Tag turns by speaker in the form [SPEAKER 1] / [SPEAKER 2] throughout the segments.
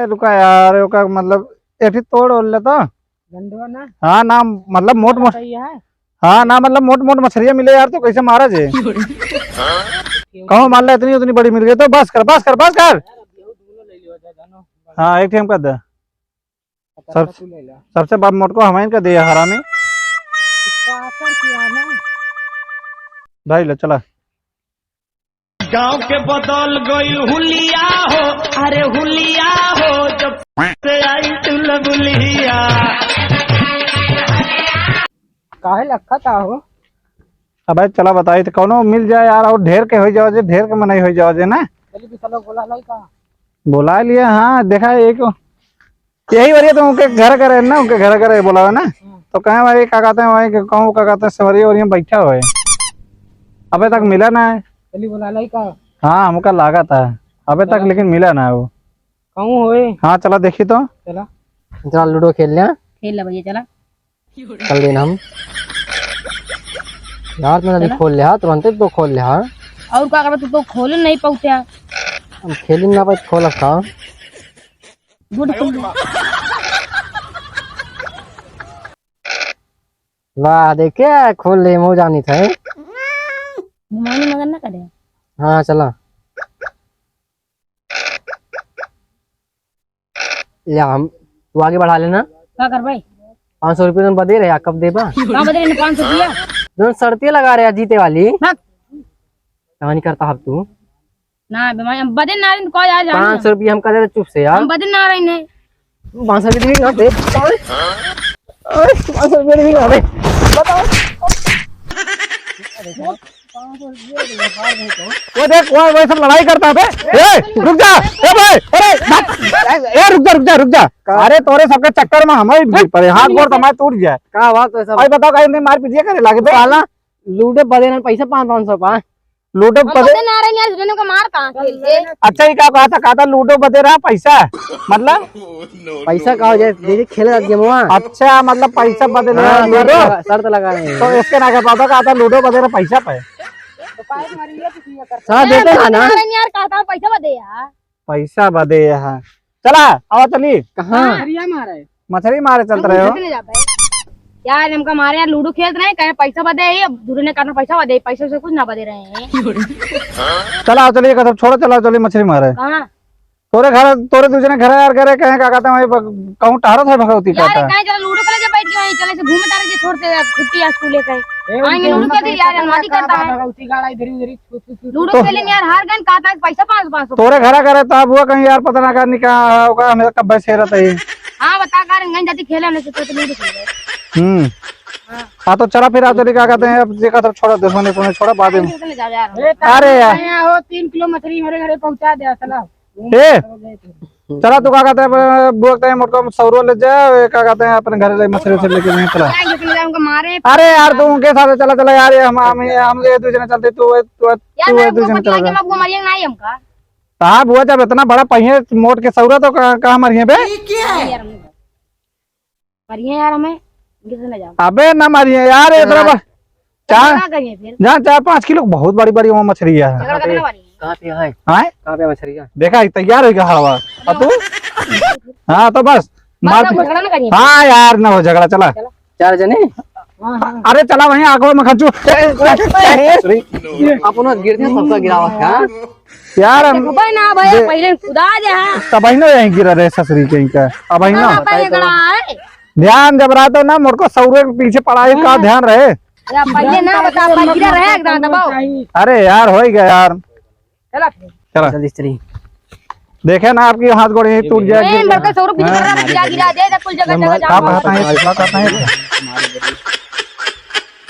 [SPEAKER 1] रुका यार ओका मतलब एक ही तोड़ ओल तो
[SPEAKER 2] गंडवा ना
[SPEAKER 1] हाँ ना मतलब मोट मोट
[SPEAKER 2] सही है।
[SPEAKER 1] हाँ ना मतलब मोट मोट मछलियां मिले यार तो कैसे मारा जे कहो मान ला इतनी उतनी बड़ी मिल गई तो बस कर बस कर बस कर। हाँ एक टाइम कर दे सबसे बड़ा मोट को हमारे का दे हरामी भाई ले चला।
[SPEAKER 3] गांव के बदल गई हुलिया हो, अरे हुलिया हो जब से आई चुलबुलिया।
[SPEAKER 2] काहे लखा था हो।
[SPEAKER 1] अब भाई चला बताई तो कौनो मिल जाए यार और ढेर के हो जाओ जे ढेर के मनाई हो जाओ जे ना
[SPEAKER 2] चलिए भी चलो बोला लाई का
[SPEAKER 1] बुला लिया। हाँ देखा एक यही वरिया तो उनके घर करे ना उनके घर करे बोला है ना तो कहे भाई क्या कहते हैं वही कहूँ क्या कहते हैं सवरिया वरिया बैठा हुए अबे तक मिला ना है।
[SPEAKER 2] चलिए बोला लाई का
[SPEAKER 1] हाँ हमका लगा था अबे तक लेकिन मिला ना वो
[SPEAKER 2] कहूँ होए।
[SPEAKER 1] हाँ चला देखी तो
[SPEAKER 2] चला
[SPEAKER 4] चल लूडो खेल ले
[SPEAKER 2] भैया चला
[SPEAKER 4] चल देना हम यार मैंने अभी खोल लिया तुरंत तो खोल लिया
[SPEAKER 5] और क्या कर तू तो खोल नहीं पहुंचा
[SPEAKER 4] हम खेल ना पाए खोल रखा वाह देखे खोल ले मो जानी था
[SPEAKER 5] घुमाने मगर ना करे।
[SPEAKER 4] हाँ चला या हम तू आगे बढ़ा लेना
[SPEAKER 5] क्या कर भाई
[SPEAKER 4] 500 रुपये तुम बदे रहे कब देबा
[SPEAKER 5] कहाँ बदले 500 रुपया
[SPEAKER 4] जो शर्तें लगा रहे जीते वाली
[SPEAKER 5] भाग।
[SPEAKER 4] कहानी करता अब तू
[SPEAKER 5] ना बीमारी हम बदल ना रहे कोई आ जाए
[SPEAKER 4] 500 रुपये हम कर दे चुप से यार
[SPEAKER 5] हम बदल ना रहे ने
[SPEAKER 4] 500 रुपये भी ना दे 500 रुपये भी ना दे बताओ
[SPEAKER 1] वो देख वो सब लड़ाई करता है बे रुक जा ए भाई अरे रुक जा अरे तोरे सबके चक्कर में हमारे पर हाथ गोड़ हमारे टूट गया
[SPEAKER 4] का बात है सब
[SPEAKER 1] भाई बताओ कहीं नहीं मार पीटिए करे लगे तो
[SPEAKER 4] साला लूटे बदे ना पैसा 500 5
[SPEAKER 1] लूटो
[SPEAKER 5] हम बदल ना रहे यार दुनिया को मार कहां खेल के
[SPEAKER 1] अच्छा ही क्या कहा था लूटो बदे रहा पैसा मतलब
[SPEAKER 4] पैसा का हो जाए दीदी खेले गेमवा
[SPEAKER 1] अच्छा मतलब पैसा बदे रहा
[SPEAKER 4] शर्त लगा रहे हैं
[SPEAKER 1] तो इसके ना क्या पता कहा था लूडो बदे रहा पैसा पे
[SPEAKER 4] हाँ देते ना ना
[SPEAKER 5] यार कहता पैसा बदे यार
[SPEAKER 1] पैसा बदे यहाँ चला आओ चली
[SPEAKER 4] कहाँ
[SPEAKER 1] मछली मारे चलते रहे हो
[SPEAKER 5] कितने जा भाई यार हमका मारे यार लूडो खेल रहे हैं कहे पैसा बदे है अब दूर ने करना पैसा बदे पैसे से कुछ ना बदे रहे हैं
[SPEAKER 1] चला आओ चलिए सब छोड़ो चला चलिए मछली मारे
[SPEAKER 5] कहां
[SPEAKER 1] तोरे दूसरे घर यार करे कहे क्या कहते हैं कहूँ टहरो था भगवती
[SPEAKER 5] यार
[SPEAKER 1] कहता
[SPEAKER 5] कहीं चला लूडो खेले बैठ के वहीं चले से घूमे तारे जे छोड़ते छुट्टी है स्कूल के आएंगे लूडो खेलते यार अनुमति करता है
[SPEAKER 2] उसी गाड़ा इधर उधर
[SPEAKER 5] लूडो खेलेंगे यार हार गए कहता है पैसा 500
[SPEAKER 1] तोरे घर करे तब हुआ कहीं यार पता ना करनी क्या होगा हमें कब से रहता है।
[SPEAKER 5] हां बता कर गई जाती खेले हमने से तो लूडो खेल
[SPEAKER 1] हाँ तो चला फिर आप क्या कहते हैं अब देखा सब छोड़ा दुश्मनी को छोड़ा बाद में
[SPEAKER 5] चले जाओ यार
[SPEAKER 1] अरे यार
[SPEAKER 2] हो 3 किलो मछली मेरे घरे पहुंचा दे चला
[SPEAKER 1] चला तू क्या कहते हैं बोलते हैं मोटको सौरो ले जाए क्या कहते हैं अपने घर ले मछली से लेके नहीं चला
[SPEAKER 5] हमको मारे
[SPEAKER 1] अरे यार तू उनके साथ चला चला यार हम एक दूसरे चलते तू
[SPEAKER 5] यार
[SPEAKER 1] दूसरे
[SPEAKER 5] मैं
[SPEAKER 1] चला
[SPEAKER 5] आपको मारिए नहीं हमका
[SPEAKER 1] कहा बुआ जब इतना बड़ा पहिए मोट के सौरा तो कहाँ मरिए बे
[SPEAKER 5] यार मारिए यार हमें किसने जाओ
[SPEAKER 1] अबे ना मारिए यार इतना चार
[SPEAKER 5] क्या करिए फिर
[SPEAKER 1] जहाँ 4-5 किलो बहुत बड़ी बड़ी वो मछली है।
[SPEAKER 5] झगड़ा करने वाली
[SPEAKER 4] कहाँ पे है
[SPEAKER 1] कहाँ
[SPEAKER 4] पे मछली है
[SPEAKER 1] देखा तैयार हो गया हवा और तू हाँ तो बस मार
[SPEAKER 5] झगड़ा ना करिए
[SPEAKER 1] हाँ यार ना हो झगड़ा चला
[SPEAKER 4] 4 जने
[SPEAKER 1] अरे चला वहीं आगो में खंचू
[SPEAKER 4] अपना गिरते सबका गिरावत है
[SPEAKER 1] यार
[SPEAKER 5] भाई ना भाई पहले खुदा जा
[SPEAKER 1] तब ही ना यहीं गिरा रहे ससुरी कहीं का अब ही ना
[SPEAKER 5] पहले गड़ा है
[SPEAKER 1] ध्यान जब रहा तो ना मुझको सौरे के पीछे पढ़ाई का ध्यान रहे
[SPEAKER 5] या पहले ना बता पहले गिरा रहे एकदम दबाओ
[SPEAKER 1] अरे यार हो ही गया यार
[SPEAKER 5] चला
[SPEAKER 1] चला
[SPEAKER 4] जल्दी स्त्री
[SPEAKER 1] देखे ना आपकी हाथ गोड़ यही टूट जाएगी
[SPEAKER 5] नहीं बड़का सौरभ पीछे कर रहा गिरा गिरा दे कुल जगह जगह
[SPEAKER 1] क्या
[SPEAKER 5] जाओ
[SPEAKER 1] कहता है क्या कहता है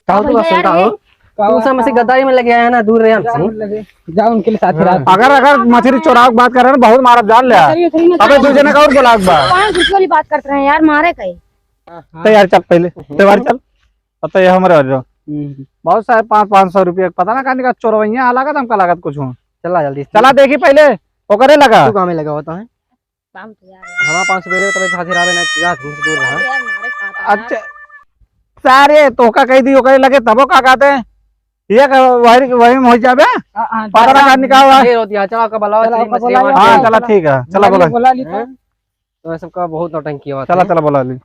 [SPEAKER 4] कहो तो बस सुनता हो तू सब में से गद्दारी में लगे आया ना दूर रहे हमसे
[SPEAKER 2] जाओ उनके लिए साथ रात
[SPEAKER 1] अगर मछली चोराव की बात कर रहे हैं बहुत मारब जान लिया अबे दूसरे ने और बोला बा
[SPEAKER 5] 500 वाली बात करते हैं यार मारे कहीं
[SPEAKER 1] तैयार चल पहले तैयार चल अब तो ये हमारे वाले बहुत सारे 500 रुपये पता ना कहानी का चोरवैया लागत हमका लागत कुछ हूँ
[SPEAKER 4] चला जल्दी
[SPEAKER 1] चला देखी पहले वो करे लगा
[SPEAKER 4] तू कहाँ में लगा होता है
[SPEAKER 5] काम तो यार
[SPEAKER 4] हमारा 500 दे तब साथी रावे ना जा दूर रहा
[SPEAKER 5] यार मारे खाता
[SPEAKER 1] अच्छा सारे तोका कही दी करे लगे तबो का कहते हैं ये वही वही हो जाबे पता ना कहानी का हुआ
[SPEAKER 4] देर होती है चला का बुलाओ
[SPEAKER 1] हाँ चला ठीक है चला बोला
[SPEAKER 2] बोला ली तो
[SPEAKER 4] तो सबका बहुत नौटंकी हुआ।
[SPEAKER 1] चला चला बोला ली।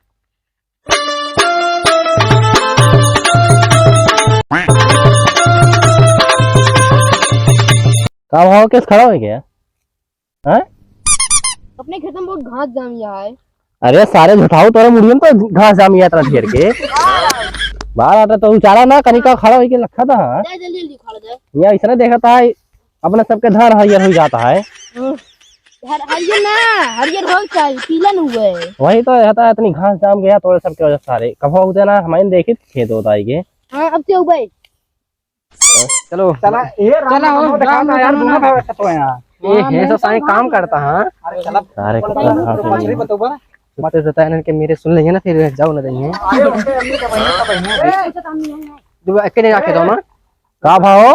[SPEAKER 4] का भाव केस खड़ा हो गया? हैं?
[SPEAKER 5] अपने खेत में बहुत घास जम गया है।
[SPEAKER 4] अरे सारे झुठाऊ तोरे मुड़ियन तो घास जामिया तरह घेर के बाहर आता तो उचारा ना कनिका खड़ा होके रखा था।
[SPEAKER 5] जल्दी जल्दी खा जाए।
[SPEAKER 4] यहाँ इसने देखा था अपने सबके धान हरियर हो जाता है।
[SPEAKER 5] हरियर ना, हरियर हो चाहिए, पीला न हुए।
[SPEAKER 4] वही तो रहता है, इतनी घास जाम गया तोरे सबके वजह से सारे कब होते ना हमारे देखे खेत होता है के।
[SPEAKER 5] हाँ अब से उबे।
[SPEAKER 4] चलो
[SPEAKER 1] चला ये
[SPEAKER 2] चला हो,
[SPEAKER 1] राम दिखाता यार, दोनों भाई बैठे तो यहाँ।
[SPEAKER 4] ये सब सारे काम करता है।
[SPEAKER 1] अरे चला
[SPEAKER 4] सारे
[SPEAKER 1] मछली बताओ बा।
[SPEAKER 4] मत रहता है इनके मेरे सुन लेंगे ना फिर जाओ ना देंगे।
[SPEAKER 1] अरे उनके अम्मी का बहन का बहन है।
[SPEAKER 4] अकेले जाके दो ना का भाव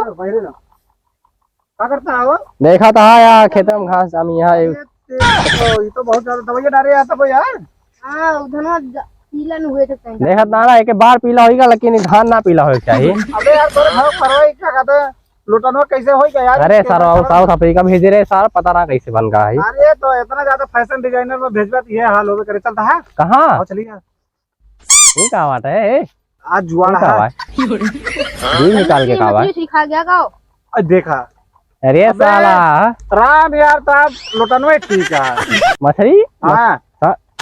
[SPEAKER 1] क्या करता है वो?
[SPEAKER 4] देखा था यार खेत में घास जामी यहाँ
[SPEAKER 1] ये तो बहुत ज्यादा दवाई डाले आता को यार।
[SPEAKER 5] हाँ उधर पीला न हुए सकते हैं।
[SPEAKER 4] देखा था ना एक बार पीला होगा लेकिन धान ना पीला हो चाहिए।
[SPEAKER 1] अबे यार तोरे घर परवाई क्या कहते हैं, लुटनवा कैसे होगा यार?
[SPEAKER 4] अरे सर साउथ अफ्रीका भेजे रहे सर पता ना कैसे बन गया है।
[SPEAKER 1] अरे तो इतना ज्यादा फैशन डिजाइनर में भेजबा तो ये हाल होवे करे। चलता है
[SPEAKER 4] कहाँ
[SPEAKER 1] आओ चलिए यार।
[SPEAKER 4] ये क्या बात है?
[SPEAKER 1] आज जुआड़
[SPEAKER 4] क्या
[SPEAKER 1] है।
[SPEAKER 4] बात दूध निकाल के कहा
[SPEAKER 5] मछली सिखा गया गाओ।
[SPEAKER 1] देखा
[SPEAKER 4] अरे साला
[SPEAKER 1] राम यार साहब लुटनवा ठीक है।
[SPEAKER 4] मछली
[SPEAKER 1] हाँ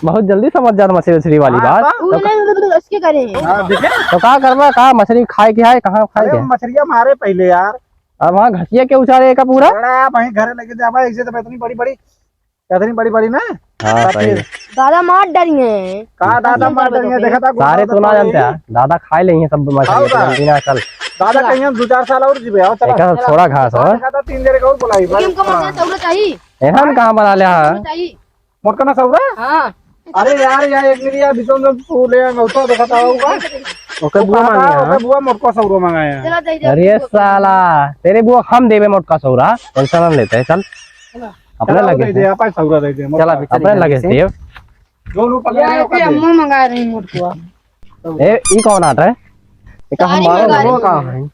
[SPEAKER 4] बहुत जल्दी समझ जा मछली उछली वाली बात।
[SPEAKER 5] उसके करे
[SPEAKER 1] हाँ, देखे
[SPEAKER 4] तो कहा करवा कहा मछली खाए के है कहाँ खाए
[SPEAKER 1] अरे
[SPEAKER 4] के?
[SPEAKER 1] मछलियां मारे पहले यार।
[SPEAKER 4] अब वहाँ घसिया के उछाले का पूरा।
[SPEAKER 1] बड़ा वहीं घर लेके जावा ऐसे तो इतनी बड़ी बड़ी ना।
[SPEAKER 4] हाँ सही
[SPEAKER 5] दादा मार डरिए।
[SPEAKER 1] कहा दादा मार देंगे देखा था
[SPEAKER 4] सारे तो ना जानते हैं दादा खाए लेंगे सब मछली
[SPEAKER 1] का?
[SPEAKER 4] जल्दी ना चल
[SPEAKER 1] दादा कहीं हम 2-4 साल और जीवे। आओ चला
[SPEAKER 4] एक थोड़ा घास हो
[SPEAKER 1] देखा था 3 जगह और बुलाई
[SPEAKER 5] हमको मछली सौरा चाहिए।
[SPEAKER 4] हम कहाँ बना लिया
[SPEAKER 5] चाहिए।
[SPEAKER 1] मोटका ना सौरा।
[SPEAKER 5] हाँ
[SPEAKER 1] अरे यार यार एक मिलिया बिचों में तू ले तो देखा था होगा।
[SPEAKER 4] ओके बुआ मांगे
[SPEAKER 1] ओके बुआ मोटका सौरो मंगाए हैं।
[SPEAKER 5] चला जाइए।
[SPEAKER 4] अरे साला तेरे बुआ हम देवे मोटका सौरा टेंशन ना लेते हैं चल अपने लगे
[SPEAKER 1] दे आपा सौरा दे दे
[SPEAKER 4] चल अपने लगे से
[SPEAKER 1] जो नु पकड़े ओका दे।
[SPEAKER 2] अम्मा मंगा रही मोटकुआ।
[SPEAKER 4] ए ई कौन आता है एक हम
[SPEAKER 5] सारी मंगा
[SPEAKER 4] वो
[SPEAKER 5] रही
[SPEAKER 4] कहाँ है?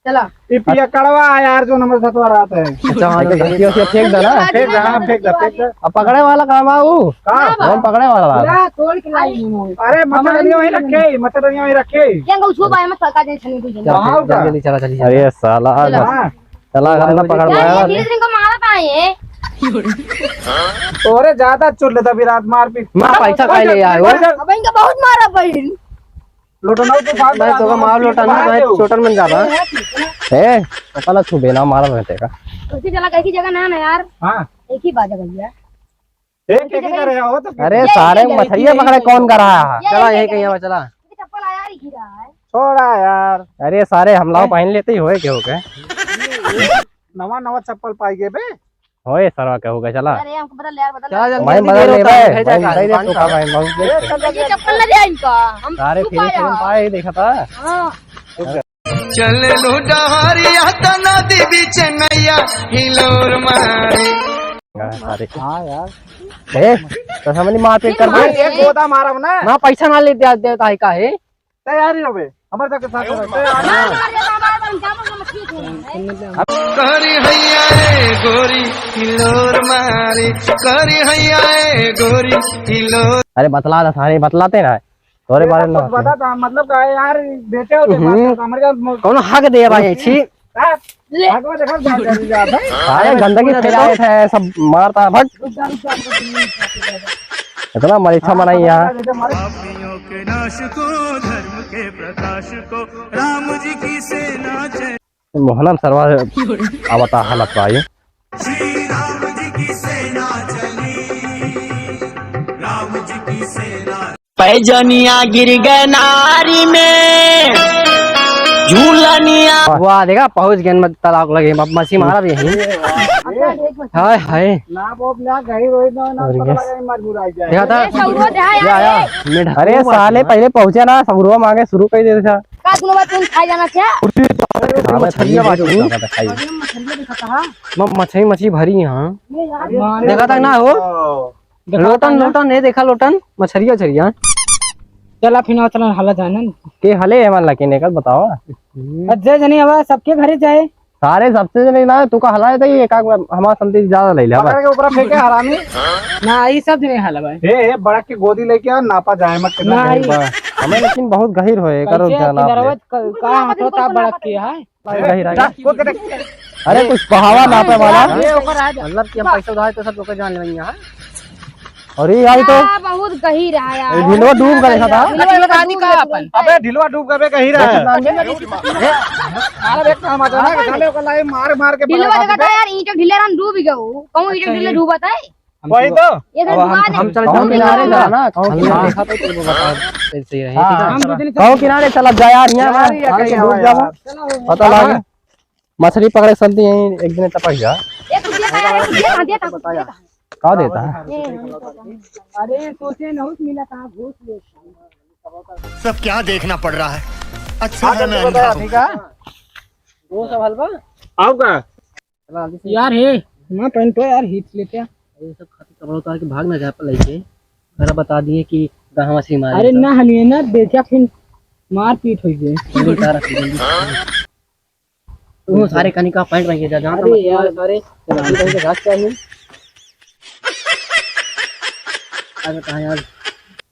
[SPEAKER 5] चला।
[SPEAKER 1] ये पिया कड़वा यार जो नंबर 7 रात है।
[SPEAKER 4] अच्छा हाँ तो घसिया उसिया फेंक दे ना
[SPEAKER 1] फेंक दे हाँ फेंक दे।
[SPEAKER 4] अब पकड़े वाला काम है वो कौन पकड़े वाला
[SPEAKER 2] पूरा तोड़ के लाई हूँ।
[SPEAKER 1] अरे मछलियां वहीं रखे मछलियां वहीं रखे।
[SPEAKER 5] क्या उसको बाय में सरका दे छनी तुझे।
[SPEAKER 1] वहाँ का।
[SPEAKER 4] जल्दी चला चलिए अरे साला
[SPEAKER 1] हाँ
[SPEAKER 4] चला हम ना पकड़
[SPEAKER 5] यार
[SPEAKER 4] पाया
[SPEAKER 5] धीरे धीरे को मारा पाए।
[SPEAKER 1] तोरे ज्यादा चुट लेता विराट मार पीट।
[SPEAKER 4] माँ पैसा खाई ले आए हो
[SPEAKER 5] अब इनका बहुत मारा पड़ी।
[SPEAKER 1] लुटना तो साथ
[SPEAKER 4] मैं तो मार लोटाना मैं छोटन बन जाता है तो कल छुबे ना मारा रहते का
[SPEAKER 5] उसी चला कैसी जगह ना यार।
[SPEAKER 1] हाँ
[SPEAKER 5] एक ही बात है भैया।
[SPEAKER 1] एक एक कर रहे हो तो
[SPEAKER 4] अरे सारे मछलियां पकड़े कौन कर रहा है चला यही कहीं अब चला
[SPEAKER 5] चप्पल आया ही रहा है।
[SPEAKER 1] छोड़ा यार।
[SPEAKER 4] अरे सारे हमला पहन लेते ही होए के होके
[SPEAKER 1] नवा चप्पल पाई गए बे।
[SPEAKER 4] होए सरवा के होके चला
[SPEAKER 5] अरे हमको बदल यार बदल।
[SPEAKER 4] भाई बदल ले भाई भाई दे तो का भाई
[SPEAKER 5] ये चप्पल ले जाए इनका। हम
[SPEAKER 4] सारे फिर पाए देखा था
[SPEAKER 5] हाँ
[SPEAKER 3] चल लो डहरिया तना दी बीच नैया हिलोर मारे।
[SPEAKER 4] सारे
[SPEAKER 1] हाँ यार
[SPEAKER 4] ए तो समझ मार पे कर दे
[SPEAKER 1] एक गोदा मारब ना
[SPEAKER 4] ना पैसा ना ले देता है का है
[SPEAKER 1] तैयारी रहे हमारे तक साथ
[SPEAKER 3] करी हैया रे गोरी हिलोर मारे करी हैया रे गोरी हिलोर।
[SPEAKER 4] अरे बतला था सारे बतलाते ना तोरे बारे में
[SPEAKER 1] बता था मतलब का है यार बेटे हो हमारे
[SPEAKER 4] कौन हक दे भाई छी सारे गंदगी फैलाए थे सब मारता भट इतना मरीक्षा बनाई यहाँ
[SPEAKER 3] पापियों के नाश को धर्म के प्रकाश को राम जी की सेना चली।
[SPEAKER 4] मोहनम सरवा आवता हालत भाई
[SPEAKER 3] श्री राम जी की सेना चली राम जी की सेना। पैजनिया गिर गए नारी में झूलनिया।
[SPEAKER 4] वाह देखा पहुंच गए मत तलाक लगे मछली मारा भी यही हाय हाय
[SPEAKER 1] ना वो ना गई रोई ना ना मजबूर आ जाए
[SPEAKER 4] देखा था
[SPEAKER 5] सौरो दे
[SPEAKER 4] आया अरे साले पहले पहुंचे ना सबरुआ मांगे शुरू कर देते था
[SPEAKER 5] का दोनों बात तुम खा जाना क्या।
[SPEAKER 4] मछली मछली भरी यहाँ देखा था ना हो लोटन लोटन नहीं देखा लोटन मछलिया छरिया
[SPEAKER 2] चला फिर चला हालत है ना
[SPEAKER 4] के हले है मान लगे निकल बताओ
[SPEAKER 2] अजय जनी हवा सबके घरे जाए
[SPEAKER 4] सारे सबसे नहीं ना तू का हलाए था ये हमारा संती ज्यादा ले लिया
[SPEAKER 1] पकड़ के ऊपर फेंके हरामी।
[SPEAKER 2] ना ये सब नहीं हाला भाई।
[SPEAKER 1] ए बड़ा की गोदी लेके आ, नापा जाए मत कितना गहीर बा।
[SPEAKER 4] हमें लेकिन बहुत गहीर होए करो जाना
[SPEAKER 2] कहाँ होता बड़क के है।
[SPEAKER 4] गहीर है।
[SPEAKER 1] जा, कूद के देख।
[SPEAKER 4] अरे कुछ बहावा नापे वाला
[SPEAKER 2] ये ऊपर आ जा।
[SPEAKER 4] मतलब कि हम पैसे उधार तो सब लोग जान लेंगे यहाँ। और ये आई तो
[SPEAKER 5] बहुत गहीर है यार।
[SPEAKER 4] ढिलवा डूब गए था
[SPEAKER 2] आदि का अपन।
[SPEAKER 1] अबे ढिलवा डूब गए गहीर है। अरे एक काम आता है साले को लाई मार मार के
[SPEAKER 5] ढिलवा जगह था यार, ईंट ढिले रन डूब गयो। कहूं ईंट ढिले डूबता है।
[SPEAKER 1] वही तो
[SPEAKER 5] ये तो डूबा दे।
[SPEAKER 4] हम चल किनारे जा ना कहूं देखा तो तेरे को बता सही रहे ठीक है। कहूं किनारे चला जा यार यहाँ डूब जावा पता लगे मछली पकड़े संती यहीं एक दिन टपक जा।
[SPEAKER 5] ये तुझे दिया था।
[SPEAKER 4] का देता है।
[SPEAKER 2] अरे सोचे न मिला था घूस ले।
[SPEAKER 6] सब क्या देखना पड़ रहा है। अच्छा है मैं अंधा हूं।
[SPEAKER 1] ठीक है
[SPEAKER 4] वो सब हलवा
[SPEAKER 1] आओ का
[SPEAKER 2] यार हे ना पेंट तो यार हिट लेते हैं।
[SPEAKER 4] ये सब खाती कपड़ा उतार के भाग ना जा पर लेके घर बता दिए कि कहां मछली मारे।
[SPEAKER 2] अरे ना हलिए ना देखा फिर मार पीट हो गई।
[SPEAKER 4] जल्दी उतार जल्दी वो सारे कनिका पॉइंट रहिए जा जहां
[SPEAKER 2] अरे यार
[SPEAKER 4] सारे जल्दी कहीं से घास चाहिए। अरे कहां यार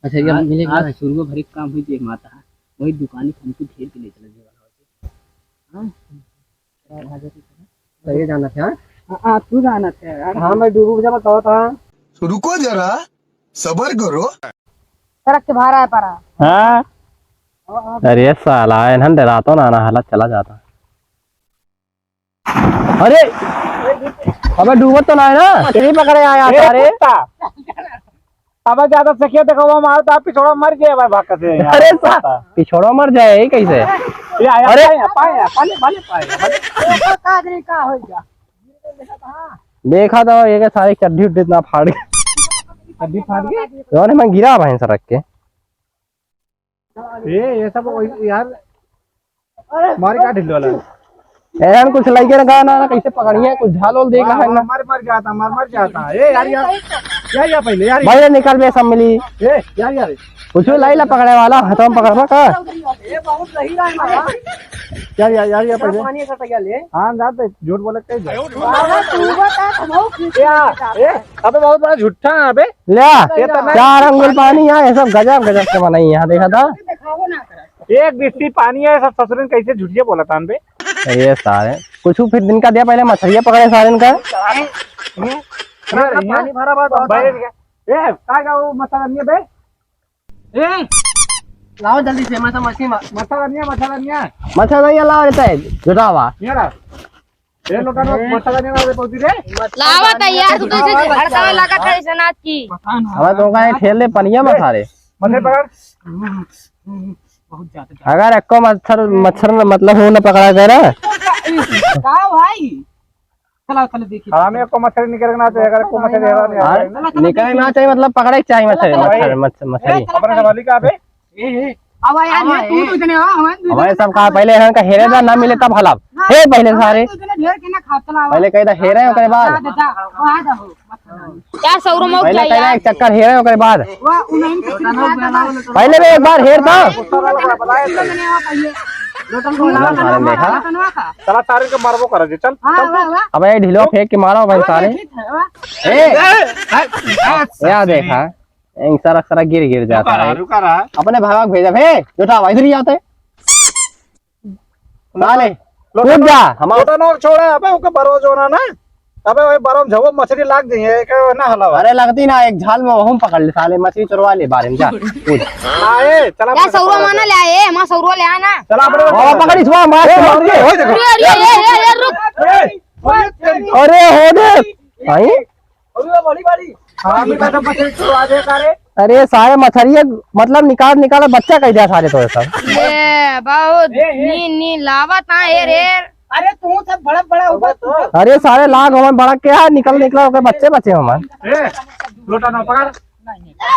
[SPEAKER 4] अच्छा ये मिलेगा
[SPEAKER 2] शुरू में भरी काम हुई एक माता है वही दुकानी खनकी घेर के ले चले जाओ। हां
[SPEAKER 4] सही जाना था।
[SPEAKER 2] हां तू जाना था यार।
[SPEAKER 4] हां मैं डूब जा बताओ था।
[SPEAKER 6] रुको जरा सबर करो।
[SPEAKER 5] सड़क से बाहर आया पड़ा।
[SPEAKER 4] हां अरे साला इन्हन डरातो ना ना हालत चला जाता। अरे अबे डूबत तो ना है ना मछली पकड़े आया सारे।
[SPEAKER 1] अब ज्यादा सखिया देखो वो मार तो आप पिछोड़ा मर गया भाई भाग से।
[SPEAKER 4] अरे पिछोड़ा मर जाए कैसे।
[SPEAKER 1] ये आया
[SPEAKER 4] अरे
[SPEAKER 1] पाया पाले पाले पाया
[SPEAKER 2] का दिन का हो गया।
[SPEAKER 4] देखा तो ये के सारे चड्डी उड्डी इतना फाड़ गए
[SPEAKER 1] अभी फाड़ गए
[SPEAKER 4] और मैं गिरा भाई सड़क के।
[SPEAKER 1] ये सब यार मार का ढिल वाला
[SPEAKER 4] ऐसा कुछ लगे रखा ना कैसे पकड़िए कुछ झालोल देखा है ना
[SPEAKER 1] मर जाता मर जाता। ए यार यार पहले यार
[SPEAKER 4] भाई निकल बे सब मिली
[SPEAKER 1] ए यार
[SPEAKER 4] कुछ लाई ला पकड़े वाला हाथों में पकड़वा का
[SPEAKER 2] ये बहुत सही रहा है।
[SPEAKER 1] यार पहले
[SPEAKER 2] पानी का तैयार ले।
[SPEAKER 1] हां जाते झूठ बोले कहीं जा।
[SPEAKER 2] तू बता बहुत
[SPEAKER 1] ए अबे बहुत बड़ा झूठा है अबे।
[SPEAKER 4] ले 4 अंगुल पानी यहाँ ये सब गजब गजब के बनाई यहाँ देखा था।
[SPEAKER 2] दिखाओ ना कर।
[SPEAKER 1] एक बिस्ती पानी है सब ससुरन कैसे झूठिया बोला था बे।
[SPEAKER 4] ये सारे कुछ फिर दिन का दिया पहले मछलियाँ पकड़े सारे इनका।
[SPEAKER 1] पानी भरा बात ए का वो मसाला नहीं बे।
[SPEAKER 2] ए
[SPEAKER 4] लाओ जल्दी से मछली
[SPEAKER 1] मसाला नहीं
[SPEAKER 4] मछली लाओ रहता है जुटावा
[SPEAKER 1] यार ये लोग मसाला नहीं वाले पहुंची रे
[SPEAKER 5] लावा तैयार तू तो इसे हड़कावे लगा था इस अनाज की।
[SPEAKER 4] हमें तो कहीं ठेल ले पनिया में सारे
[SPEAKER 1] मछली पकड़
[SPEAKER 2] बहुत ज्यादा
[SPEAKER 4] अगर एको मच्छर मतलब हो न पकड़ा गया ना
[SPEAKER 2] का भाई। चला चला देखिए
[SPEAKER 1] हमें को मछली निकलना चाहिए अगर को मछली नहीं
[SPEAKER 4] निकलना चाहिए मतलब पकड़े चाहिए मछली
[SPEAKER 1] अपने सवाली का बे।
[SPEAKER 2] ए अब यार ये तू तो इतने
[SPEAKER 4] हमारे सब कहा पहले यहाँ का हेरेदा ना मिले तब हलाब हे पहले सारे
[SPEAKER 2] इतने ढेर के ना खाता ला।
[SPEAKER 4] पहले कहीं हेरे ओकरे बाद
[SPEAKER 5] यार सौरो मौक
[SPEAKER 4] पहले
[SPEAKER 5] चाहिए
[SPEAKER 4] कहीं
[SPEAKER 5] यार।
[SPEAKER 4] एक चक्कर हेरे ओकरे बाद
[SPEAKER 2] वाह उन्हें के
[SPEAKER 4] पहले भी एक बार हेर था देखा
[SPEAKER 1] चला सारे को मारबो कर दे चल
[SPEAKER 4] अब ये ढिलो फेंक के मारो भाई सारे या देखा सड़क सड़क गिर जाता है
[SPEAKER 1] रुका रहा
[SPEAKER 4] अपने भाग भेजा भे उठा इधर ही आते साले कूद जा हम
[SPEAKER 1] छोटा नो छोड़ा अबे ओके बरो जो ना अबे वही बरो झगो मछली लाग दी है के ना हलावा।
[SPEAKER 4] अरे लगती ना एक झाल में हम पकड़ ले साले मछली चुरवा ले बारे में जा कूद
[SPEAKER 1] आए चला
[SPEAKER 5] यार सौरो माना ले आए मां सौरो ले आना।
[SPEAKER 1] चला अपने
[SPEAKER 4] और पकड़ी छुआ मार
[SPEAKER 1] हो देखो
[SPEAKER 5] अरे रुक।
[SPEAKER 4] अरे हो दे भाई
[SPEAKER 2] बड़ी बड़ी
[SPEAKER 1] हम का मछली छुड़ा दे करे।
[SPEAKER 4] अरे सारे मछलियाँ मतलब निकाल बच्चा कह दिया सारे तो सब
[SPEAKER 5] ये बहुत नी लावा ता रे।
[SPEAKER 2] अरे तू सब बड़ा होगा तू।
[SPEAKER 4] अरे सारे लाग हमें बड़ा क्या निकला होकर बच्चे बचे हमारे
[SPEAKER 1] ए लोटा ना पकड़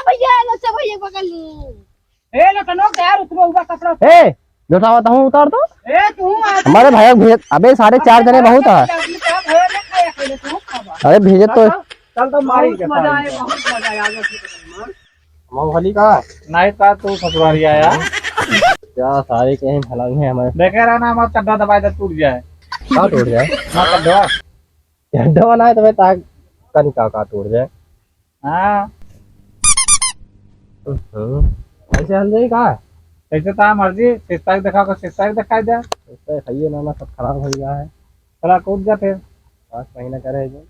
[SPEAKER 5] भैया लच्चा भैया पकड़ ली।
[SPEAKER 2] ए लटनो यार उतरो हुआ कपड़ा।
[SPEAKER 4] ए जोटा बताऊँ उतार दो
[SPEAKER 2] ए तू
[SPEAKER 4] हमारे भाई भेज अबे सारे 4 जने बहुत है अरे भेजे तो
[SPEAKER 1] चल तो मारी के
[SPEAKER 2] मजा आए बहुत मजा आया
[SPEAKER 4] मूंगफली का
[SPEAKER 1] नहीं था तू ससुरारी आया
[SPEAKER 4] क्या सारे कहीं फलांगे हमारे
[SPEAKER 1] देखे रहा ना हमारा चड्डा दबाए तो टूट जाए।
[SPEAKER 4] का टूट जाए गड्ढा बनाए तो मैं ताक कनी का टूट जाए।
[SPEAKER 1] हाँ
[SPEAKER 4] ऐसे हल जाए का
[SPEAKER 1] ऐसे तो मर्जी 6 तारीख दिखा को 6 तारीख दिखाई दे।
[SPEAKER 4] ऐसे खाइए ना सब खराब हो गया है।
[SPEAKER 1] चला कूद जा फिर
[SPEAKER 4] 5 महीना करे जो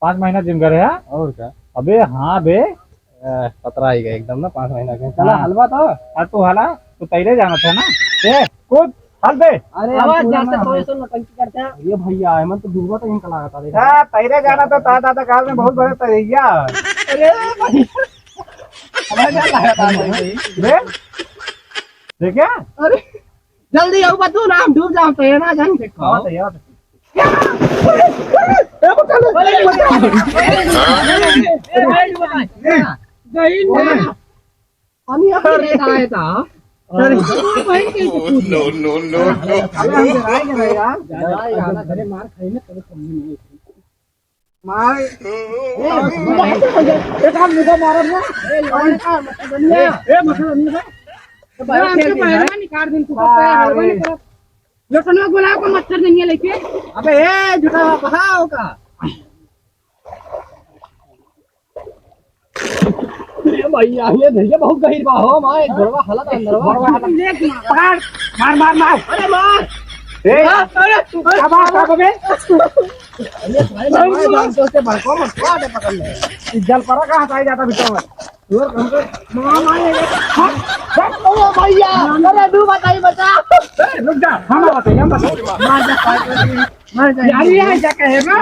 [SPEAKER 1] 5 महीना जिम करे है।
[SPEAKER 4] और क्या
[SPEAKER 1] अबे हाँ बे
[SPEAKER 4] 17 ही गए एकदम ना 5 महीना के। चला
[SPEAKER 1] हाँ।
[SPEAKER 4] हलवा तो
[SPEAKER 1] तू हला तू तैरे जाना था ना ए कूद हल दे।
[SPEAKER 4] अरे आवाज जाते थोड़े से नटंकी करते हैं ये भैया है मन तो डूबा तो इनका लगा था देखा।
[SPEAKER 1] हाँ तैरे जाना तो दादा काल में बहुत बड़े तैरिया। अरे
[SPEAKER 4] हमारे क्या लगा था भाई
[SPEAKER 1] बे देखा
[SPEAKER 4] अरे जल्दी आओ बतू ना हम डूब जाओ तो ना जान के
[SPEAKER 1] हाँ तैयार
[SPEAKER 4] पानी अब ले आया था।
[SPEAKER 6] नो नो नो नो
[SPEAKER 4] मार खाई ना कभी समझ नहीं
[SPEAKER 1] मार
[SPEAKER 4] एक हम मुझे मारो ना ए मतलब
[SPEAKER 5] निकाल दिन को लोटनवा बोला को मच्छर नहीं है लेके।
[SPEAKER 4] अबे ए झूठा बहाओ का ये भैया ये धैर्य बहुत गहीर बा हो माय घोड़वा हालत अंदर
[SPEAKER 1] पकड़ मार मार मार
[SPEAKER 4] अरे मार
[SPEAKER 1] ए अरे तू क्या बात कर बे
[SPEAKER 4] ये भाई जान तो से बड़को मत दे पकड़ ले
[SPEAKER 1] जल परा कहां से आ जाता भीतर में
[SPEAKER 4] और हमको मां मारेगा ओ भैया अरे डूब बताई बचा
[SPEAKER 1] रुक जा हम बताइए
[SPEAKER 4] मार जा
[SPEAKER 1] यारी है क्या कहे ना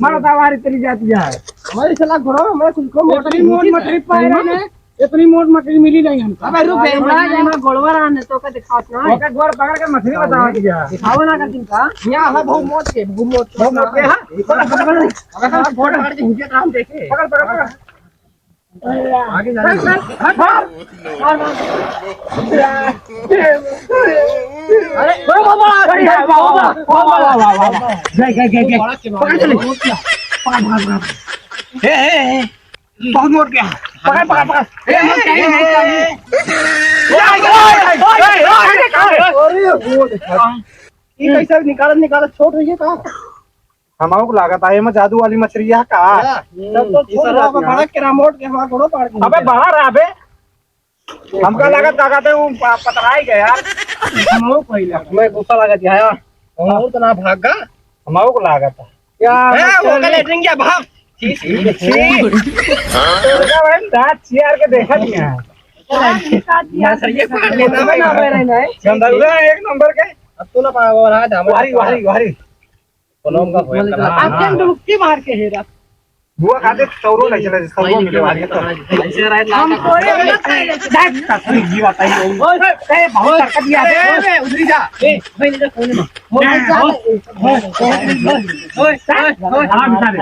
[SPEAKER 1] मारो सवारी चली जाती है
[SPEAKER 4] हमारी सलाह घोड़ा हमारे कुछ को
[SPEAKER 5] इतनी मोट मछली पाए ने इतनी मोट मछली मिली नहीं हमको।
[SPEAKER 4] अबे रुक बे बड़ा जमा गोलवा रहने तो का दिखात ना
[SPEAKER 1] ओके गोर पकड़ के मछली बता दिया
[SPEAKER 4] दिखाओ ना कर का यहां है बहुत मौत के हां
[SPEAKER 1] पकड़ पकड़
[SPEAKER 4] अगर फोड़ फाड़ के हिंजे काम देखे
[SPEAKER 1] पकड़ पकड़
[SPEAKER 4] आगे जा अरे बाबा
[SPEAKER 1] पकड़ चले बहुत मोट गया पकड़ पकड़ पकड़
[SPEAKER 4] ये कैसे निकाल छोड़ रही है का
[SPEAKER 1] हमारे को लागत है मैं जादू वाली मछली है का
[SPEAKER 4] सब तो छोड़ रहा है बड़ा केरा मोड़ के हमारा घोड़ो पाड़ के
[SPEAKER 1] अबे बाहर रहा बे हमका लागत ताकत है वो पतराई गया यार
[SPEAKER 4] हमको पहले मैं गुस्सा लगा दिया यार और तो ना भागा
[SPEAKER 1] हमारे को लागत है
[SPEAKER 4] क्या वो का लेटरिंग क्या भाग
[SPEAKER 1] दांत चियार के देखा नहीं है
[SPEAKER 4] सर ये पकड़ लेना मैं ना रहना है
[SPEAKER 1] गंदा एक नंबर के
[SPEAKER 4] अब तू ना पागो रहा था
[SPEAKER 1] वारी वारी वारी
[SPEAKER 4] कोलम का होया आपके डुबकी मार के हेरा
[SPEAKER 1] बुआ खाते सौरो ले चले सौरो मिले वाली तो
[SPEAKER 4] ऐसे रहा
[SPEAKER 5] हमको ये
[SPEAKER 1] दांत का ये बताइए ए बहुत ताकत दिया
[SPEAKER 4] ए उधर जा ए भाई ने फोन में ओए सारे का मार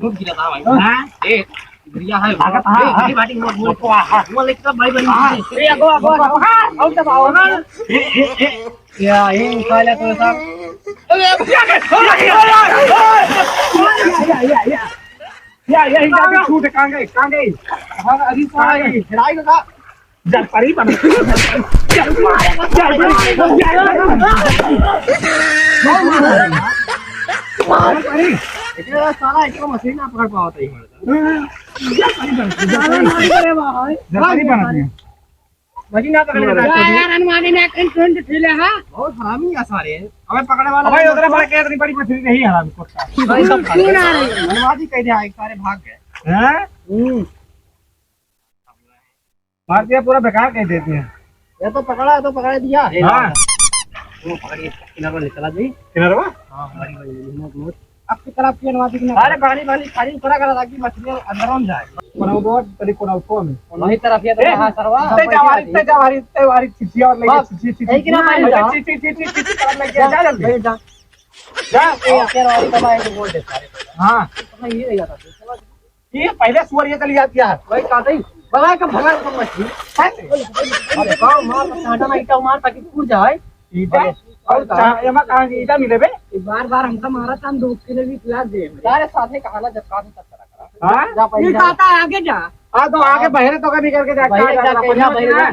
[SPEAKER 4] डूब गिरा था भाई हां ए गिरिया है ए बाटी मोड़ को वो लेकर भाई बनी ए आगो और दबाओ ना या ये उठाया तो साहब
[SPEAKER 1] या जाके छूट कहां गई हां अभी तो हिराई का जब परी बन
[SPEAKER 4] सारा एक मछली ना पकड़ पाओ तो मछली ना पकड़े
[SPEAKER 5] यार हनुमानी ने कंट्रोल ठेले हां
[SPEAKER 4] बहुत हरामी है सारे हमें पकड़ने वाला
[SPEAKER 1] भाई उधर बड़ा के इतनी बड़ी मछली नहीं है हरामी कुत्ता
[SPEAKER 4] भाई सब क्यों ना रहे मनवाजी कह दिया एक सारे भाग गए
[SPEAKER 1] हैं मार दिया पूरा बेकार कह देती है
[SPEAKER 4] ये तो पकड़ा दिया
[SPEAKER 1] हां
[SPEAKER 4] वो पकड़िए किनारे ले चला जी
[SPEAKER 1] किनारे
[SPEAKER 4] हां बड़ी आपकी तरफ की अनुवादी की अरे पानी खाली ऊपर करा ताकि मछली अंदर हम जाए
[SPEAKER 1] कोना बहुत तरी कोना ऊपर में
[SPEAKER 4] वही तरफ ये तो हां सरवा
[SPEAKER 1] ते जावारी चिट्ठी और लेके चिट्ठी
[SPEAKER 4] एक ना मार जा
[SPEAKER 1] चिट्ठी कर लग जा जल्दी
[SPEAKER 4] जा
[SPEAKER 1] जा
[SPEAKER 4] ए केरा वाली दबाए तो बोल दे सारे
[SPEAKER 1] हां
[SPEAKER 4] तो ये रह जाता
[SPEAKER 1] ये पहले सुअर ये चली जाती है
[SPEAKER 4] वही काटे बगा का भगा का मछली अरे कौन मार काटा ना ईटा मार ताकि टूट जाए
[SPEAKER 1] ईटा और एमा कहां की ईटा मिले बे
[SPEAKER 5] बार हमका मारा था हम 2 किलो भी खिला दे
[SPEAKER 4] सारे साथे कहाना जब काटे तक करा
[SPEAKER 1] हां
[SPEAKER 4] जा
[SPEAKER 5] ये
[SPEAKER 4] पहले
[SPEAKER 5] कहता आगे जा
[SPEAKER 1] आ तो आगे बहरे तो कभी करके जा
[SPEAKER 4] जाके जा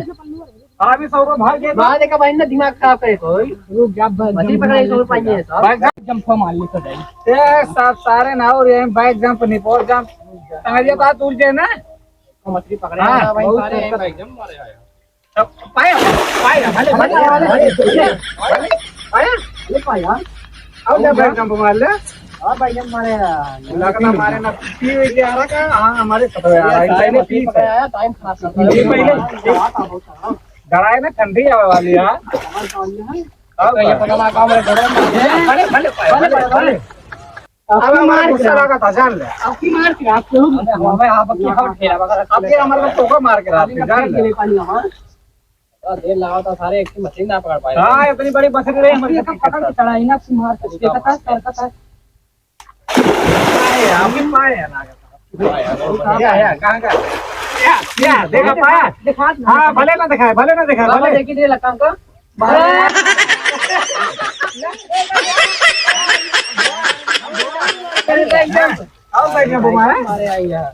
[SPEAKER 1] अभी 100 रुपये भाग गए
[SPEAKER 4] बाहर देखा भाई ना दिमाग खराब करे तो रुक जा मछली पकड़े 100 रुपये है सर
[SPEAKER 1] बाइक
[SPEAKER 2] जंप मार ले तो जाए
[SPEAKER 1] ये सब सारे ना और ये बाइक जंप नहीं पोर जंप तंगड़िया बात दूर जे ना
[SPEAKER 4] मछली पकड़े
[SPEAKER 1] हाँ,
[SPEAKER 4] भाई
[SPEAKER 1] बहुत
[SPEAKER 4] सारे
[SPEAKER 1] दिक्कत।
[SPEAKER 4] भाई जम मारे आया
[SPEAKER 1] पाया पाया भले पाया अब जब बाइक जंप मार ले
[SPEAKER 4] हां भाई जम मारे
[SPEAKER 1] लगना मारे ना पी हुई आ रहा का हाँ हमारे पता है यार पहले पी
[SPEAKER 4] पकड़े आया टाइम खराब कर
[SPEAKER 1] ये पहले डराए ना ठंडी आवे वाली यार अब
[SPEAKER 4] ये पता ना काम रे
[SPEAKER 1] भले भले भले अब हमारा गुस्सा लगा था जान ले
[SPEAKER 4] आपकी मार के आप लोग भाई आप की हाथ ठेला पकड़
[SPEAKER 1] अब ये हमारे को टोका मार के रात में जान ले
[SPEAKER 4] पानी हमारा देर लगा था सारे एक मछली ना पकड़ पाए
[SPEAKER 1] हाँ इतनी बड़ी बसरी रही हमारी
[SPEAKER 4] पकड़ के चढ़ाई ना मार के देखा था
[SPEAKER 1] अभी पाया ना या कहाँ का या देखा पाया
[SPEAKER 4] दिखा
[SPEAKER 1] हाँ भले ना दिखाए भले
[SPEAKER 4] देखी दे लगा का
[SPEAKER 1] अब बाइक जंप मारा
[SPEAKER 4] मारे आई है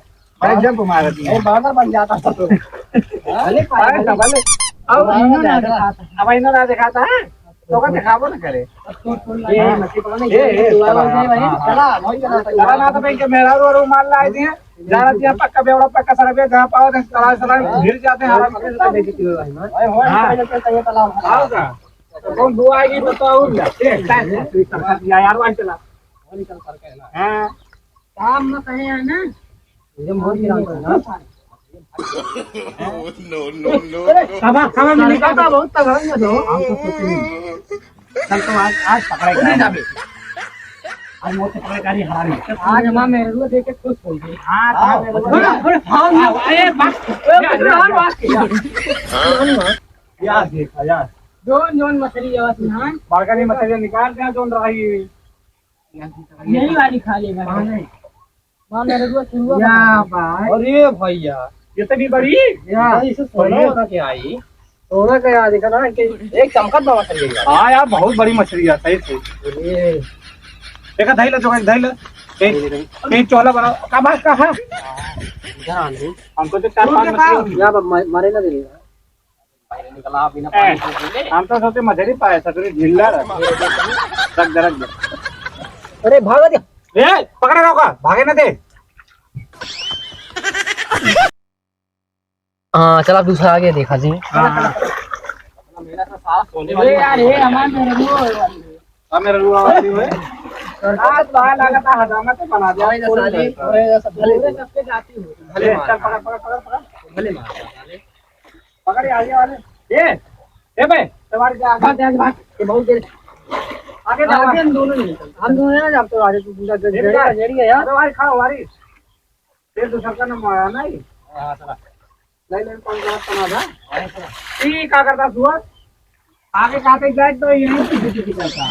[SPEAKER 1] बाइक जंप मारा थी
[SPEAKER 4] बारदार बन जाता था तो
[SPEAKER 1] भले पाया था भले अब इन्होंने दिखाता है तो का दिखावो ना करे
[SPEAKER 4] ये मछली पकड़ने
[SPEAKER 1] ये
[SPEAKER 4] चला भाई
[SPEAKER 1] चला ना तो भाई के मेरा रो माल लाए दिए जाना दिया पक्का बेवड़ा पक्का सरबे जहां पाओ तला सला गिर जाते हैं आराम से आओ का तो कौन दुआ आएगी तो और या यार वहां चला हां
[SPEAKER 5] काम न करे है ना
[SPEAKER 4] मुझे मोर गिरा ना
[SPEAKER 1] कब मिली का
[SPEAKER 4] बहुत तगड़ा है जो
[SPEAKER 1] हम तो सोचे नहीं कल तो आज पकड़ेगा आज मोटे पकड़े कारी हरामी
[SPEAKER 4] आज मां मेरे को देख के खुश हो गई
[SPEAKER 1] हां ए बस यार देखा यार
[SPEAKER 5] जोन मछली है बस यहाँ
[SPEAKER 1] बालकनी मछलियां निकाल दिया जोन रही
[SPEAKER 5] यही वाली खा लेगा मां मेरे को शुरू
[SPEAKER 1] या भाई
[SPEAKER 4] अरे भैया
[SPEAKER 1] इतनी बड़ी
[SPEAKER 4] या इसे सोना क्या आई सोना क्या देखा ना कि एक चमकत बाबा चल गई
[SPEAKER 1] हाँ यार बहुत बड़ी मछली है सही से
[SPEAKER 4] ये
[SPEAKER 1] देखा धैल जो धैल कहीं चोला बनाओ का बात का है
[SPEAKER 4] ध्यान दे
[SPEAKER 1] हमको तो 4-5 मछली
[SPEAKER 4] या मारे ना दे बाहर निकला बिना पानी
[SPEAKER 1] हम तो सोचे मछली पाए सतरी ढीला रख दे
[SPEAKER 4] अरे भाग दे
[SPEAKER 1] ए पकड़ा रहो का भागे ना दे
[SPEAKER 4] हाँ चल अब दूसरा आगे देखा जी
[SPEAKER 1] मेरा तो सारा सोने
[SPEAKER 5] अरे यार ये हमारा मेरे को
[SPEAKER 1] मेरा रुआ वाली है आज बाहर लगा था हजामा तो बना दिया
[SPEAKER 4] अरे
[SPEAKER 5] सबके जाती हूँ
[SPEAKER 1] चल पकड़
[SPEAKER 4] भले मार
[SPEAKER 1] पकड़ आगे वाले ए भाई तुम्हारे क्या आगे
[SPEAKER 4] ये बहुत देर
[SPEAKER 1] आगे
[SPEAKER 4] हम दोनों नहीं हम दोनों ना जब तो आगे तू पूरा जड़ी है यार
[SPEAKER 1] हमारी खाओ हमारी फिर दूसरा का नाम आया ना ये
[SPEAKER 4] हां चला
[SPEAKER 1] नहीं कौन बना था ठीक क्या करता सुअर आगे काटे जाए तो यहीं पीछे करता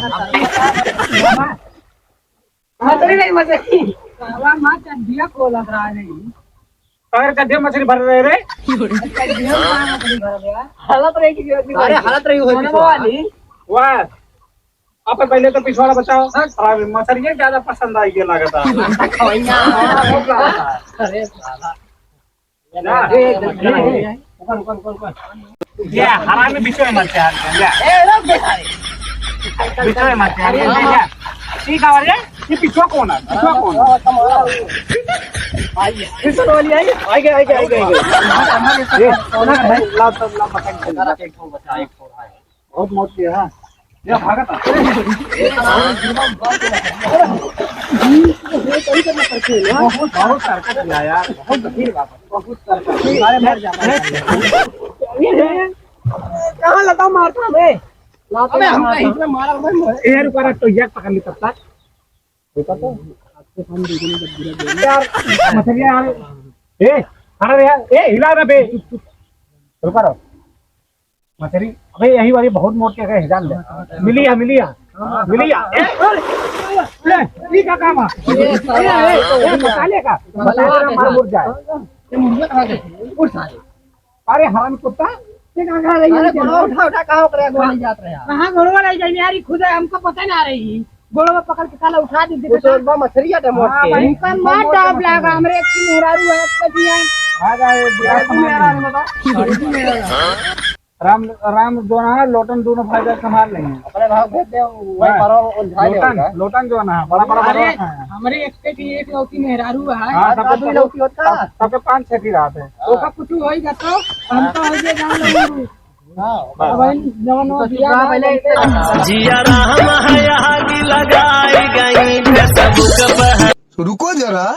[SPEAKER 5] मछली नहीं मछली हवा मां चंदिया को लग रहा है नहीं
[SPEAKER 1] अगर गड्ढे मछली भर रहे रे
[SPEAKER 5] हालत रहेगी
[SPEAKER 4] अरे हालत रही हो
[SPEAKER 5] वाली
[SPEAKER 1] वाह आप पहले तो पिछवाड़ा बताओ मछली ज्यादा पसंद आई ये लगा था
[SPEAKER 4] अरे साला
[SPEAKER 1] ये हरा में बीच में मरते हैं बीच में मरते हैं ठीक है वाले ये पिछवा कौन है पिछवा कौन पिछवा वाली आई गए बहुत मौत किया है ये भागा था बहुत सरकत किया यार बहुत गंभीर बात बहुत सरकत अरे मर जाना
[SPEAKER 4] कहां लगा मारता मैं अबे हम इसमें मारा मैं
[SPEAKER 1] ए रुका तो ये पकड़ ली तब तक रुका तो आपके सामने देखने का बुरा दे यार मछलियां यार ए खड़ा यार ए हिला ना बे रुका रहो मछली अबे यही वाली बहुत मोट के हिजाल ले मिली है ए ये का काम है ये मसाले का मसाले मार मुर जाए
[SPEAKER 4] ये मुर्गा खा गए उठ साले
[SPEAKER 1] अरे हराम कुत्ता
[SPEAKER 5] ये कहाँ खा रही है
[SPEAKER 4] उठा कहां पर गोली जात रहा है
[SPEAKER 5] कहाँ घोड़वा नहीं जाए यार खुद है हमको पता नहीं आ रही घोड़वा पकड़ के काला उठा दी
[SPEAKER 4] वो तो बा मछली है मोट के
[SPEAKER 5] इनका मार डाब लगा हमरे एक की मुहरारू है कभी है
[SPEAKER 1] आ जाए बुरा सामान राम राम जो है लोटन दोनों फायदा संभाल लेंगे।
[SPEAKER 4] अपने भाव भेज दे वही पर उलझा देगा।
[SPEAKER 1] लोटन जो है बड़ा बड़ा
[SPEAKER 2] अरे
[SPEAKER 1] बड़ा है।
[SPEAKER 2] हमारे एक लौकी मेहरारू है।
[SPEAKER 1] हाँ
[SPEAKER 4] सबके लौकी होता है।
[SPEAKER 1] सबके 5-6 की रात है।
[SPEAKER 2] ओका कुछ हो ही जाता हम तो हो गए जान लो।
[SPEAKER 4] हां
[SPEAKER 2] भाई जवान दिया
[SPEAKER 4] पहले
[SPEAKER 3] जिया राम आग लगाई गई सबक
[SPEAKER 6] रुको जरा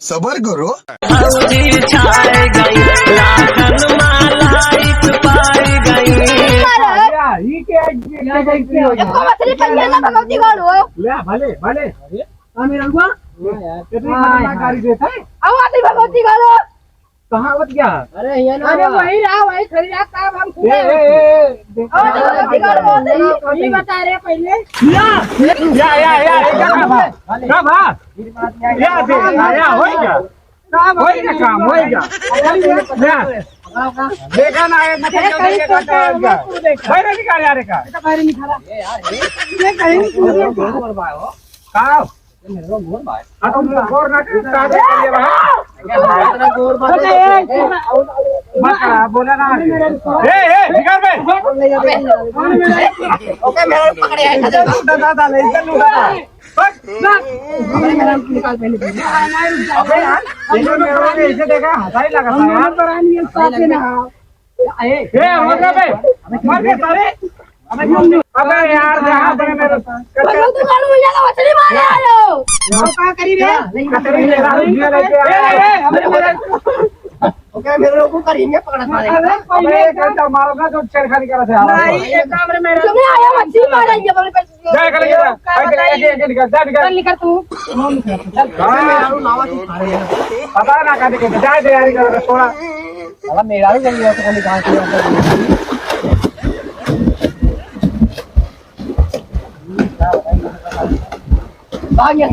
[SPEAKER 6] सबर करो।
[SPEAKER 3] हल्दी छाई गई लाखन मालाइक पाई गई।
[SPEAKER 1] ये क्या
[SPEAKER 5] देखो मछली पकड़ ना भगवती गढ़ हो।
[SPEAKER 1] ले भले भले
[SPEAKER 2] हमें रंगवा
[SPEAKER 1] कितनी खतरनाक देता है।
[SPEAKER 5] अब आती भगवती गढ़
[SPEAKER 1] कहाँ बच गया।
[SPEAKER 4] अरे ये ना
[SPEAKER 2] अरे वही रहा वही खरीदा काम हम खुद
[SPEAKER 5] भगवती गढ़ बोल
[SPEAKER 2] ये बता रहे पहले
[SPEAKER 1] या क्या बात या दे या होएगा होएगा काम होएगा। देखा ना है मछली देख के काटा है भाई नहीं निकाल यार का
[SPEAKER 2] बाहर निकाला ये कहीं
[SPEAKER 1] का हाँ तुम गौर ना कर लिए
[SPEAKER 4] इतना गोर
[SPEAKER 1] मत बोला ना ए निकाल बे
[SPEAKER 4] ओके मेरा पकड़े है
[SPEAKER 1] दादा ले चल लूटा
[SPEAKER 2] निकाल पहले
[SPEAKER 1] अबे यार ये मेरे ने इसे देखा हंसा ही लगा था यार।
[SPEAKER 2] बरानी साथ ना
[SPEAKER 1] ए मर गए सारे। अबे यार जहाँ पे मेरे
[SPEAKER 5] भगवती गढ़ में जाकर मछली मारे आयो।
[SPEAKER 2] का करी रे
[SPEAKER 1] कतरी ले रहा है लेके
[SPEAKER 4] ओके मेरे को करेंगे पकड़ा मारे।
[SPEAKER 1] अबे एक घंटा मारोगा तो छेड़खानी करा से आ रहा है।
[SPEAKER 2] नहीं ये काम रे मेरा
[SPEAKER 5] तुमने आया मछली मारा ये बड़े पैसे
[SPEAKER 1] जा कर एक निकल जा निकल
[SPEAKER 5] निकल तू।
[SPEAKER 1] पता ना का के जा तैयारी कर थोड़ा
[SPEAKER 4] साला मेरा भी जल्दी से निकाल के भाग गया।